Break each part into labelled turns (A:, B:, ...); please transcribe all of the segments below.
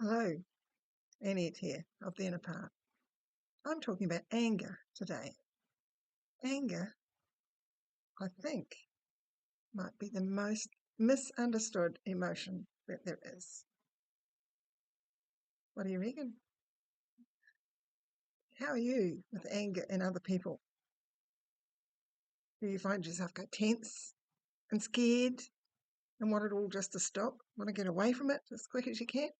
A: Hello, Annette here of The Inner Part. I'm talking about anger today. Anger, I think, might be the most misunderstood emotion that there is. What do you reckon? How are you with anger in other people? Do you find yourself go tense and scared and want it all just to stop? Want to get away from it as quick as you can?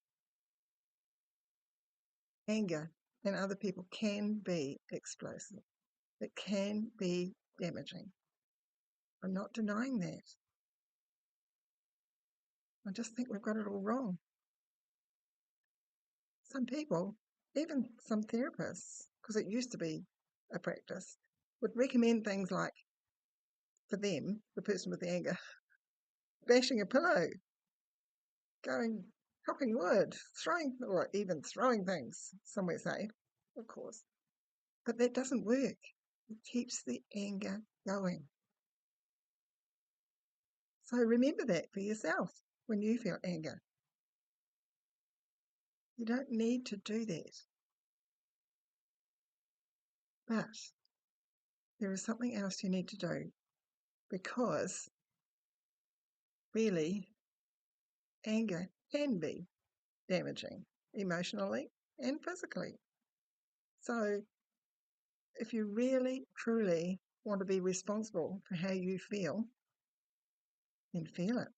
A: Anger in other people can be explosive. It can be damaging. I'm not denying that. I just think we've got it all wrong. Some people, even some therapists, because it used to be a practice, would recommend things like, for them, the person with the anger, bashing a pillow, going, chopping wood, or even throwing things somewhere safe, of course. But that doesn't work. It keeps the anger going. So remember that for yourself when you feel anger. You don't need to do that. But there is something else you need to do, because really anger can be damaging emotionally and physically. So if you really, truly want to be responsible for how you feel, then feel it.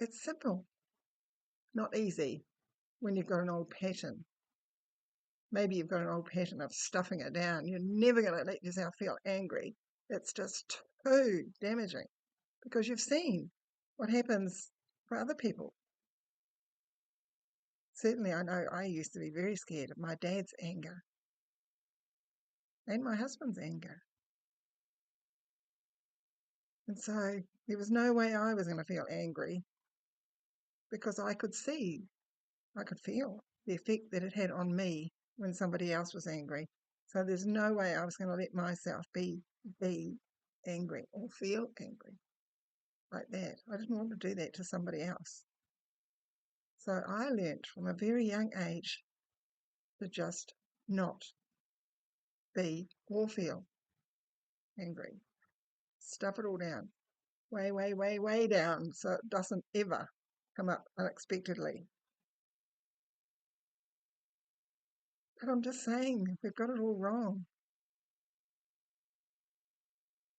A: It's simple, not easy when you've got an old pattern. Maybe you've got an old pattern of stuffing it down. You're never going to let yourself feel angry. It's just too damaging because you've seen what happens for other people. Certainly, I know I used to be very scared of my dad's anger and my husband's anger. And so there was no way I was going to feel angry because I could feel the effect that it had on me when somebody else was angry. So there's no way I was going to let myself be angry or feel angry like that. I didn't want to do that to somebody else. So I learnt from a very young age to just not be or feel angry. Stuff it all down. Way, way, way, way down so it doesn't ever come up unexpectedly. But I'm just saying, we've got it all wrong.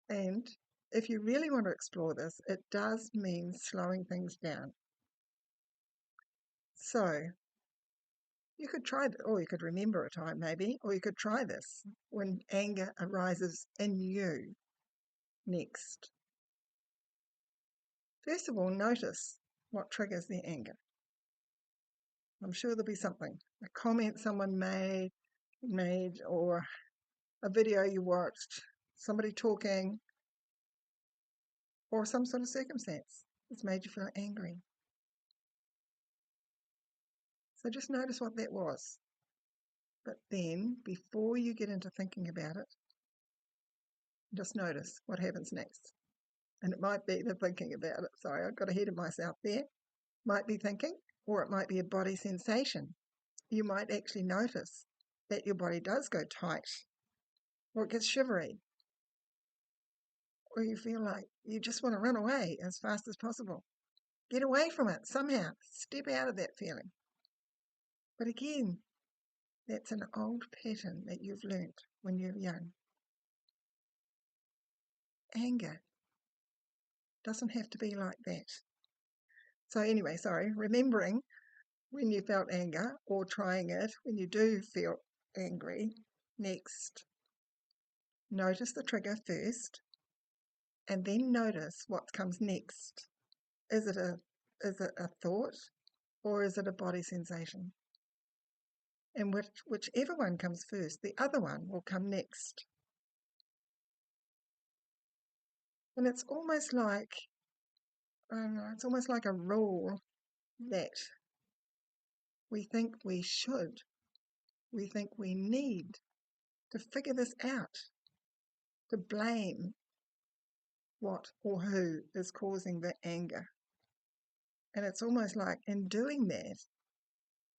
A: And if you really want to explore this, it does mean slowing things down. So you could try, or you could remember a time maybe, or you could try this when anger arises in you next. First of all, notice what triggers the anger. I'm sure there'll be something, a comment someone made, or a video you watched, somebody talking, or some sort of circumstance that's made you feel angry. So just notice what that was. But then, before you get into thinking about it, just notice what happens next. And it might be the thinking about it. Sorry, I got ahead of myself there. Might be thinking, or it might be a body sensation. You might actually notice that your body does go tight, or it gets shivery, or you feel like you just want to run away as fast as possible. Get away from it somehow. Step out of that feeling. But again, that's an old pattern that you've learnt when you're young. Anger doesn't have to be like that. So anyway, remembering when you felt anger or trying it when you do feel angry, next, notice the trigger first and then notice what comes next. Is it a thought or is it a body sensation? And whichever one comes first, the other one will come next. And it's almost like a rule that we think we think we need to figure this out, to blame what or who is causing the anger. And it's almost like in doing that,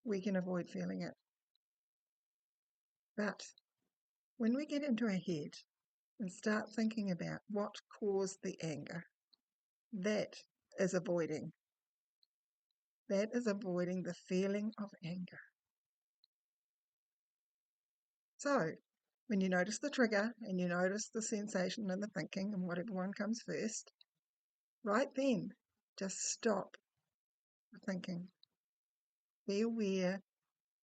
A: we can avoid feeling it. But when we get into our head and start thinking about what caused the anger, that is avoiding. That is avoiding the feeling of anger. So, when you notice the trigger and you notice the sensation and the thinking and whatever one comes first, right then, just stop the thinking. Be aware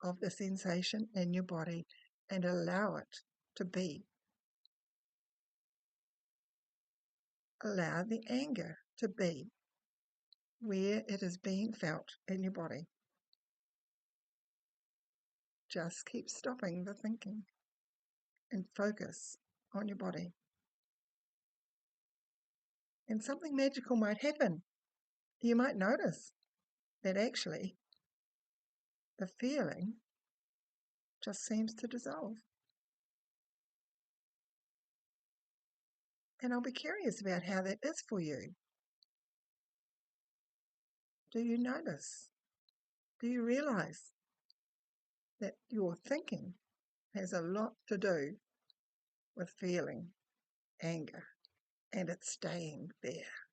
A: of the sensation in your body and allow it to be. Allow the anger to be where it is being felt in your body. Just keep stopping the thinking and focus on your body. And something magical might happen. You might notice that actually the feeling just seems to dissolve. And I'll be curious about how that is for you. Do you notice? Do you realize that your thinking has a lot to do with feeling anger and it's staying there?